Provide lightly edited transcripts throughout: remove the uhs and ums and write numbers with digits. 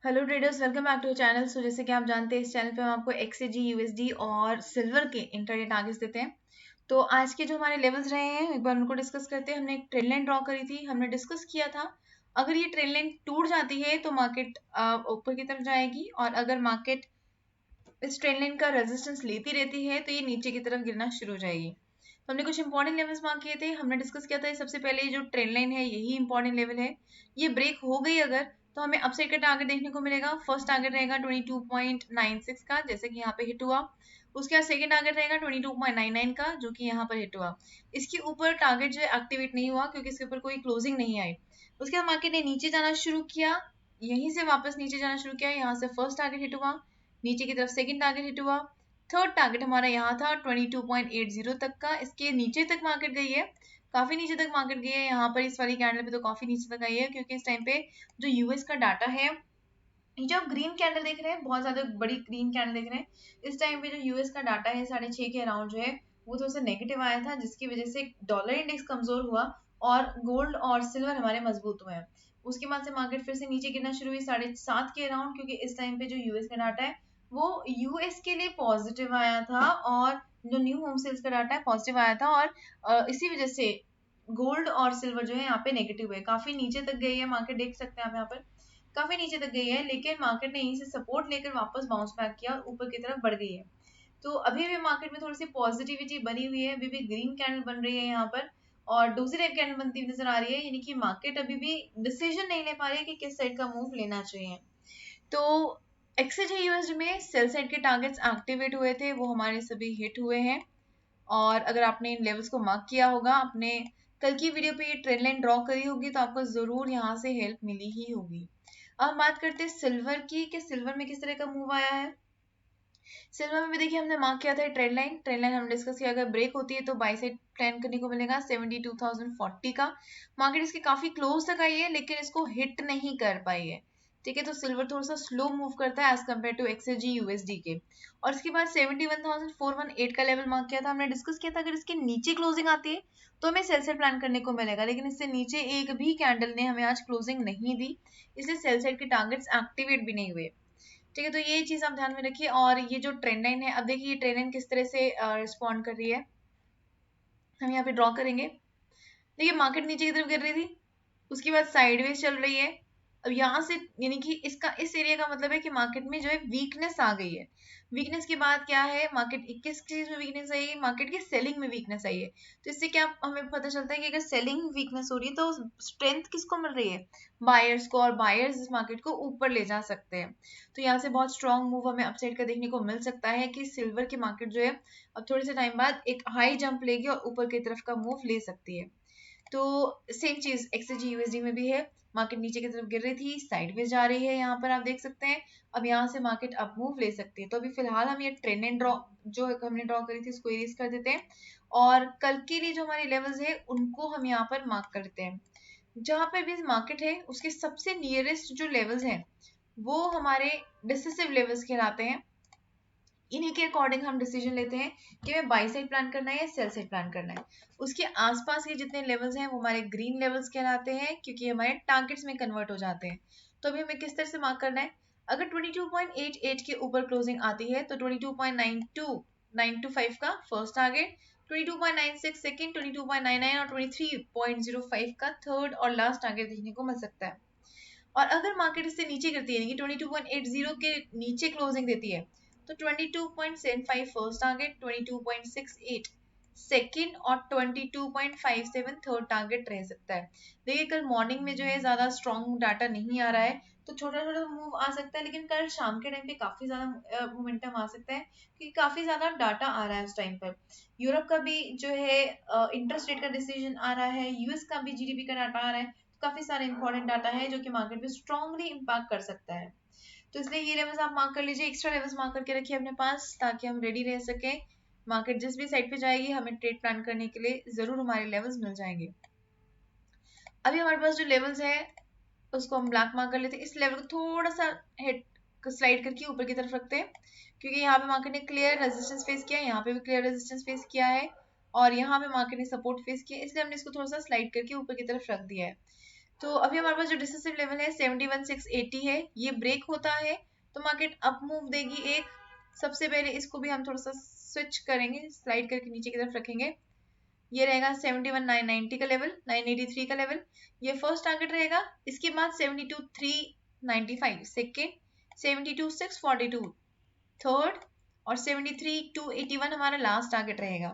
Hello traders, welcome back to channel. So जैसे कि आप जानते हैं, इस चैनल पे हम आपको एक्सजी, यूएसडी और सिल्वर के इंट्राडे टारगेट्स देते हैं। तो आज के जो हमारे लेवल्स रहे हैं, एक बार उनको डिस्कस करते हैं। हमने एक ट्रेंड लाइन ड्रॉ करी थी, हमने डिस्कस किया था अगर ये ट्रेंड लाइन टूट जाती है तो मार्केट ऊपर की तरफ जाएगी, और अगर मार्केट इस ट्रेंड लाइन का रेजिस्टेंस लेती रहती है तो ये नीचे की तरफ गिरना शुरू हो जाएगी। तो हमने कुछ इंपॉर्टेंट लेवल्स मार्क किए थे, हमने डिस्कस किया था सबसे पहले ये जो ट्रेंड लाइन है यही इंपॉर्टेंट लेवल है। ये ब्रेक हो गई अगर, तो हमें अपसाइड का टारगेट देखने को मिलेगा। फर्स्ट टारगेट रहेगा 22.96 का, जैसे कि यहाँ पे हिट हुआ। उसके बाद सेकंड टारगेट रहेगा 22.99 का, जो कि यहाँ पर हिट हुआ। इसके ऊपर टारगेट जो है एक्टिवेट नहीं हुआ क्योंकि इसके ऊपर कोई क्लोजिंग नहीं आई। उसके बाद मार्केट ने नीचे जाना शुरू किया, यहीं से वापस नीचे जाना शुरू किया। यहाँ से फर्स्ट टारगेट हिट हुआ, नीचे की तरफ सेकंड टारगेट हिट हुआ। थर्ड टारगेट हमारा यहाँ था 22.80 तक का। इसके नीचे तक मार्केट गई है, काफी नीचे तक मार्केट गई है। यहाँ पर इस वाली कैंडल पे तो काफी नीचे तक आई है, क्योंकि इस टाइम पे जो यूएस का डाटा है, ये जो आप ग्रीन कैंडल देख रहे हैं, बहुत ज्यादा बड़ी ग्रीन कैंडल देख रहे हैं, इस टाइम पे जो यूएस का डाटा है 6.5 के अराउंड जो है वो थोड़ा सा नेगेटिव आया था, जिसकी वजह से डॉलर इंडेक्स कमजोर हुआ और गोल्ड और सिल्वर हमारे मजबूत हुए हैं। उसके बाद से मार्केट फिर से नीचे गिरना शुरू हुई 7.5 के अराउंड, क्योंकि इस टाइम पे जो यूएस का डाटा है वो यूएस के लिए पॉजिटिव आया था, और जो न्यू होम सेल्स का डाटा है पॉजिटिव आया था, और इसी वजह से गोल्ड और सिल्वर जो है यहाँ पे नेगेटिव है। काफी नीचे तक गई है मार्केट, देख सकते हैं आप यहाँ पर काफी नीचे तक गई है, लेकिन मार्केट ने यहीं से सपोर्ट लेकर वापस बाउंस बैक किया और ऊपर की तरफ बढ़ गई है। तो अभी भी मार्केट में थोड़ी सी पॉजिटिविटी बनी हुई है, अभी भी ग्रीन कैंडल बन रही है यहाँ पर, और डोजी टाइप कैंडल बनती हुई नजर आ रही है, यानी कि मार्केट अभी भी डिसीजन नहीं ले पा रही है कि किस साइड का मूव लेना चाहिए। तो एक्सजे यूएसडी में सेल साइड के टारगेट्स एक्टिवेट हुए थे, वो हमारे सभी हिट हुए हैं। और अगर आपने इन लेवल्स को मार्क किया होगा, आपने कल की वीडियो पे ये ट्रेंड लाइन ड्रॉ करी होगी, तो आपको जरूर यहाँ से हेल्प मिली ही होगी। अब हम बात करते हैं सिल्वर की, कि सिल्वर में किस तरह का मूव आया है। सिल्वर में भी देखिए हमने मार्क किया था ट्रेंड लाइन हमने डिस्कस किया, अगर ब्रेक होती है तो बाई साइड प्लान करने को मिलेगा 72,040 का। मार्केट इसके काफी क्लोज तक आई है, लेकिन इसको हिट नहीं कर पाई है। ठीक है, तो सिल्वर थोड़ा सा स्लो मूव करता है एज कम्पेयर टू एक्सजी यूएसडी के। और इसके बाद 71,418 का लेवल मार्क किया था, हमने डिस्कस किया था अगर इसके नीचे क्लोजिंग आती है तो हमें सेल साइड प्लान करने को मिलेगा, लेकिन इससे नीचे एक भी कैंडल ने हमें आज क्लोजिंग नहीं दी, इसलिए सेल साइड के टारगेट्स एक्टिवेट भी नहीं हुए। ठीक है, तो ये चीज आप ध्यान में रखिए। और ये जो ट्रेंड लाइन है, अब देखिए ये ट्रेंड लाइन किस तरह से रिस्पॉन्ड कर रही है, हम यहाँ पे ड्रॉ करेंगे। देखिए मार्केट नीचे की तरफ गिर रही थी, उसके बाद साइडवेज चल रही है। अब यहाँ से यानी कि इसका इस एरिया का मतलब है कि मार्केट में जो है वीकनेस आ गई है। वीकनेस के बाद क्या है, मार्केट किस चीज में वीकनेस आई है, मार्केट की सेलिंग में वीकनेस आई है। तो इससे क्या हमें पता चलता है कि अगर सेलिंग वीकनेस हो रही है तो स्ट्रेंथ किसको मिल रही है, बायर्स को, और बायर्स इस मार्केट को ऊपर ले जा सकते हैं। तो यहाँ से बहुत स्ट्रॉन्ग मूव हमें अपसाइड का देखने को मिल सकता है, कि सिल्वर की मार्केट जो है अब थोड़े से टाइम बाद एक हाई जंप लेगी और ऊपर की तरफ का मूव ले सकती है। तो सेम चीज एक्सजी यूएसडी में भी है, मार्केट नीचे की तरफ गिर रही थी, साइडवेज जा रही है, यहाँ पर आप देख सकते हैं। अब यहाँ से मार्केट अप मूव ले सकती है। तो अभी फिलहाल हम ये ट्रेंड एंड ड्रॉ जो हमने ड्रॉ करी थी उसको इरेज कर देते हैं, और कल के लिए जो हमारे लेवल्स है उनको हम यहाँ पर मार्क करते हैं। जहां पर भी मार्केट है उसके सबसे नियरेस्ट जो लेवल्स हैं वो हमारे डिसिसिव लेवल्स कहलाते हैं। इन्हीं के अकॉर्डिंग हम डिसीजन लेते हैं कि हमें बाई साइड प्लान करना है या सेल साइड प्लान करना है। उसके आसपास के जितने लेवल्स हैं वो हमारे ग्रीन लेवल्स कहलाते हैं, क्योंकि हमारे टारगेट्स में कन्वर्ट हो जाते हैं। तो अभी हमें किस तरह से मार्क करना है, अगर 22.88 के ऊपर क्लोजिंग आती है तो 22.925 का फर्स्ट टारगेट, 22.96 सेकेंड, 22.99 और 23.05 का थर्ड और लास्ट टारगेट देखने को मिल सकता है। और अगर मार्केट इससे नीचे गिरती है, यानी कि 22.80 के नीचे क्लोजिंग देती है, तो 22.75 फर्स्ट टारगेट, 22.68 सेकेंड और 22.57 थर्ड टारगेट रह सकता है। देखिए कल मॉर्निंग में जो है ज्यादा स्ट्रॉन्ग डाटा नहीं आ रहा है, तो छोटा छोटा मूव आ सकता है, लेकिन कल शाम के टाइम पे काफी ज्यादा मोमेंटम आ सकता है, क्योंकि काफी ज्यादा डाटा आ रहा है उस टाइम पर। यूरोप का भी जो है इंटरेस्ट रेट का डिसीजन आ रहा है, यूएस का भी जीडीपी का डाटा आ रहा है। काफी सारे इंपॉर्टेंट डाटा है जो कि मार्केट पे स्ट्रांगली इम्पैक्ट कर सकता है। तो इसलिए ये लेवल्स आप मार्क कर लीजिए, एक्स्ट्रा लेवल्स मार्क करके रखिए अपने पास, ताकि हम रेडी रह सके। मार्केट जिस भी साइड पे जाएगी हमें ट्रेड प्लान करने के लिए जरूर हमारे लेवल्स मिल जाएंगे। अभी हमारे पास जो लेवल्स है उसको हम ब्लैक मार्क कर लेते हैं। इस लेवल को थोड़ा सा हेड स्लाइड करके ऊपर की तरफ रखते हैं, क्योंकि यहाँ पे मार्केट ने क्लियर रेजिस्टेंस फेस किया है, यहाँ पे भी क्लियर रेजिस्टेंस फेस किया है, और यहाँ पे मार्केट ने सपोर्ट फेस किया है, इसलिए हमने इसको थोड़ा सा स्लाइड करके ऊपर की तरफ रख दिया है। तो अभी हमारे पास जो डिसिसिव लेवल है 71,680 है, ये ब्रेक होता है तो मार्केट अप मूव देगी एक। सबसे पहले इसको भी हम थोड़ा सा स्विच करेंगे, स्लाइड करके नीचे की तरफ रखेंगे। ये रहेगा 71,990 का लेवल, 983 का लेवल, ये फर्स्ट टारगेट रहेगा। इसके बाद 72,395 सेकेंड, 72,642 थर्ड, और 73,281 हमारा लास्ट टारगेट रहेगा।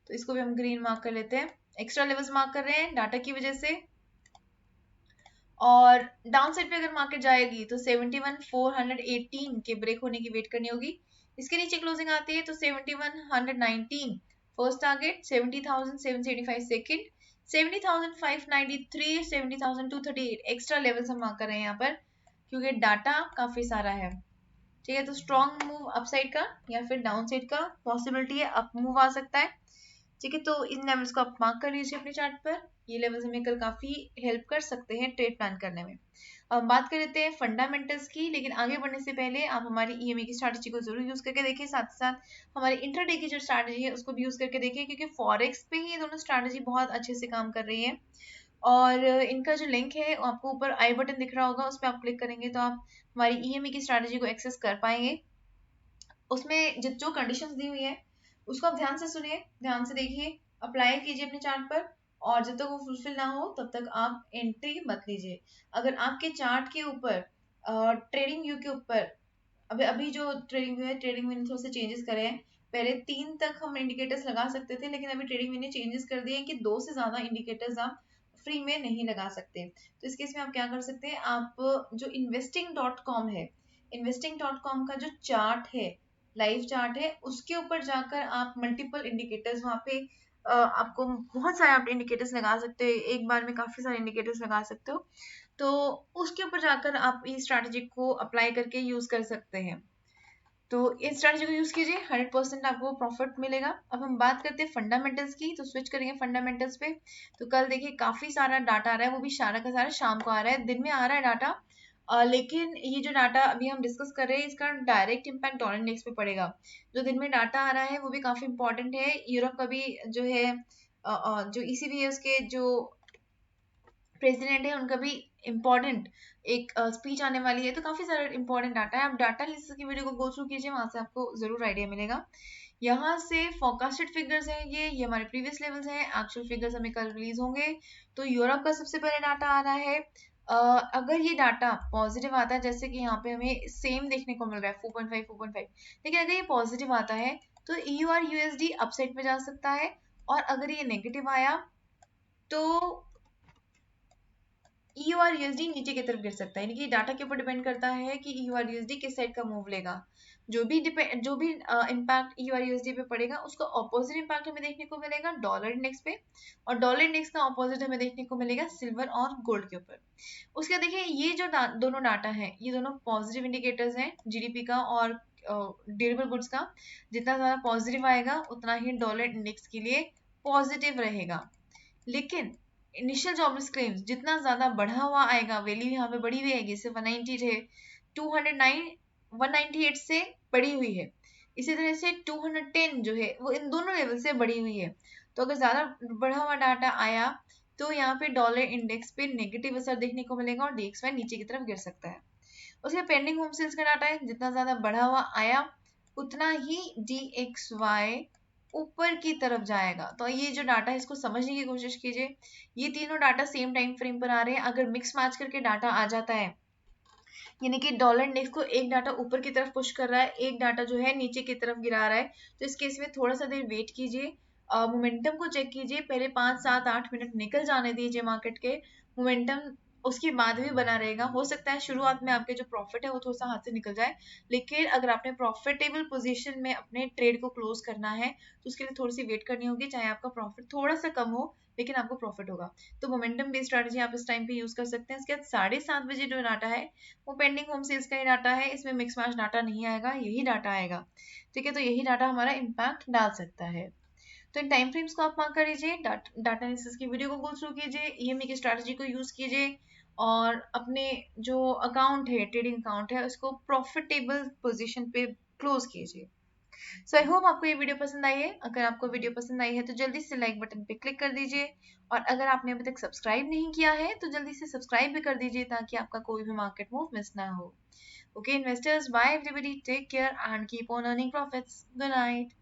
तो इसको भी हम ग्रीन मार्क कर लेते हैं, एक्स्ट्रा लेवल्स मार्क कर रहे हैं डाटा की वजह से। और डाउन साइड पे अगर मार्केट जाएगी तो 71,418 के ब्रेक होने की वेट करनी होगी। इसके नीचे क्लोजिंग आती है तो 71,119 first target, 70,775 second, 70,593, 70,238 extra levels हम मार्क कर रहे हैं यहाँ पर, क्योंकि डाटा काफी सारा है। ठीक है, तो स्ट्रॉन्ग मूव अपसाइड का या फिर डाउन साइड का पॉसिबिलिटी है, अप मूव आ सकता है। ठीक है, तो इन लेवल्स को आप मार्क कर लीजिए अपने चार्ट पर। ये लेवल्स हमें कल काफी हेल्प कर सकते हैं ट्रेड प्लान करने में। अब हम बात कर लेते हैं फंडामेंटल्स की, लेकिन आगे बढ़ने से पहले आप हमारी ईएमए की स्ट्रैटेजी को जरूर यूज करके देखें, साथ ही साथ हमारी इंट्राडे की जो स्ट्रैटेजी है उसको भी यूज करके देखें, क्योंकि फॉरेक्स पे ही ये दोनों स्ट्रैटेजी बहुत अच्छे से काम कर रही है। और इनका जो लिंक है आपको ऊपर आई बटन दिख रहा होगा, उस पर आप क्लिक करेंगे तो आप हमारी ईएमए की स्ट्रैटेजी को एक्सेस कर पाएंगे। उसमें जो कंडीशंस दी हुई है उसको आप ध्यान से सुनिए, ध्यान से देखिए, अप्लाई कीजिए अपने चार्ट पर, और जब तक वो फुलफिल ना हो तब तक आप एंट्री मत लीजिए। अगर आपके चार्ट के ऊपर ट्रेडिंग व्यू के ऊपर अभी जो ट्रेडिंग व्यू है, ट्रेडिंग व्यू ने थोड़े से चेंजेस करे हैं। पहले 3 तक हम इंडिकेटर्स लगा सकते थे, लेकिन अभी ट्रेडिंग व्यू ने चेंजेस कर दिए हैं कि 2 से ज्यादा इंडिकेटर्स आप फ्री में नहीं लगा सकते। तो इस केस में आप क्या कर सकते हैं, आप जो investing.com है, investing.com का जो चार्ट है, लाइव चार्ट है, उसके ऊपर जाकर आप मल्टीपल इंडिकेटर्स वहां पे आपको बहुत सारे आप इंडिकेटर्स लगा सकते हो, एक बार में काफी सारे इंडिकेटर्स लगा सकते हो। तो उसके ऊपर जाकर आप इस स्ट्रैटेजी को अप्लाई करके यूज कर सकते हैं। तो इस स्ट्रैटेजी को यूज कीजिए, 100% आपको प्रॉफिट मिलेगा। अब हम बात करते हैं फंडामेंटल्स की, तो स्विच करेंगे फंडामेंटल्स पे। तो कल देखिए काफी सारा डाटा आ रहा है, वो भी सारा का सारा शाम को आ रहा है, दिन में आ रहा है डाटा। लेकिन ये जो डाटा अभी हम डिस्कस कर रहे हैं इसका डायरेक्ट इम्पैक्ट डॉलर इंडेक्स पे पड़ेगा। जो दिन में डाटा आ रहा है वो भी काफी इंपॉर्टेंट है। यूरोप का भी जो है जो ईसीबी है उसके जो प्रेसिडेंट है उनका भी इम्पोर्टेंट एक स्पीच आने वाली है, तो काफी सारा इंपॉर्टेंट डाटा है। आप डाटा एनालिसिस की वीडियो को गो थ्रू कीजिए, वहां से आपको जरूर आइडिया मिलेगा। यहाँ से फोरकास्टेड फिगर्स है, ये हमारे प्रीवियस लेवल्स हैं, एक्चुअल फिगर्स हमें कल रिलीज होंगे। तो यूरोप का सबसे पहले डाटा आ रहा है। अगर ये डाटा पॉजिटिव आता है, जैसे कि यहाँ पे हमें सेम देखने को मिल रहा है 4.5 4.5, लेकिन अगर ये पॉजिटिव आता है तो EU और USD अपसाइड पे जा सकता है, और अगर ये नेगेटिव आया तो EU और USD नीचे की तरफ गिर सकता है। यानी कि डाटा के ऊपर डिपेंड करता है कि EU और USD किस साइड का मूव लेगा। जो भी इम्पैक्ट EU और USD पे पड़ेगा उसका ऑपोजिट इम्पैक्ट हमें देखने को मिलेगा डॉलर इंडेक्स पे, और डॉलर इंडेक्स का ऑपोजिट हमें देखने को मिलेगा सिल्वर और गोल्ड के ऊपर। उसके देखिए ये जो दोनों डाटा है, ये दोनों पॉजिटिव इंडिकेटर्स हैं जीडीपी का और ड्यूरेबल गुड्स का। जितना ज्यादा पॉजिटिव आएगा उतना ही डॉलर इंडेक्स के लिए पॉजिटिव रहेगा। लेकिन इनिशियल जॉबलेस क्लेम्स जितना ज्यादा बढ़ा हुआ आएगा, वैल्यू यहाँ पे बढ़ी हुई आएगी, जैसे 190 है, 209 198 से बढ़ी हुई है, इसी तरह से 210 जो है वो इन दोनों लेवल से बढ़ी हुई है। तो अगर ज्यादा बढ़ा हुआ डाटा आया तो यहाँ पे डॉलर इंडेक्स पे नेगेटिव असर देखने को मिलेगा और DXY नीचे की तरफ गिर सकता है। उसके पेंडिंग होम सेल्स का डाटा है, जितना ज्यादा बढ़ा हुआ आया उतना ही DXY ऊपर की तरफ जाएगा। तो ये जो डाटा है इसको समझने की कोशिश कीजिए। ये तीनों डाटा सेम टाइम फ्रेम पर आ रहे हैं, अगर मिक्स मैच करके डाटा आ जाता है, यानी कि डॉलर इंडेक्स को एक डाटा ऊपर की तरफ पुश कर रहा है, एक डाटा जो है नीचे की तरफ गिरा रहा है, तो इस केस में थोड़ा सा देर वेट कीजिए, मोमेंटम को चेक कीजिए, पहले 5 7 8 मिनट निकल जाने दीजिए मार्केट के। मोमेंटम उसके बाद भी बना रहेगा। हो सकता है शुरुआत में आपके जो प्रॉफिट है वो थोड़ा सा हाथ से निकल जाए, लेकिन अगर आपने प्रॉफिटेबल पोजीशन में अपने ट्रेड को क्लोज करना है तो उसके लिए थोड़ी सी वेट करनी होगी, चाहे आपका प्रॉफिट थोड़ा सा कम हो लेकिन आपको प्रॉफिट होगा। तो मोमेंटम बेस्ड स्ट्रैटेजी आप इस टाइम पे यूज कर सकते हैं। इसके बाद 7:30 बजे जो डाटा है वो पेंडिंग होम सेल्स का ही डाटा है, इसमें मिक्स मैच डाटा नहीं आएगा, यही डाटा आएगा। ठीक है, तो यही डाटा हमारा इम्पैक्ट डाल सकता है। तो इन टाइम फ्रेम्स को आप मार्क कर लीजिए, डाटा एनालिसिस की वीडियो को गो थ्रू कीजिए, ईएमए की स्ट्रैटेजी को यूज कीजिए, और अपने जो अकाउंट है, ट्रेडिंग अकाउंट है, उसको प्रॉफिटेबल पोजीशन पे क्लोज कीजिए। सो आई होप आपको ये वीडियो पसंद आई है। अगर आपको वीडियो पसंद आई है तो जल्दी से लाइक बटन पे क्लिक कर दीजिए, और अगर आपने अभी तक सब्सक्राइब नहीं किया है तो जल्दी से सब्सक्राइब भी कर दीजिए ताकि आपका कोई भी मार्केट मूव मिस ना हो। Okay investors, bye everybody, take care and keep on earning profits. Good night.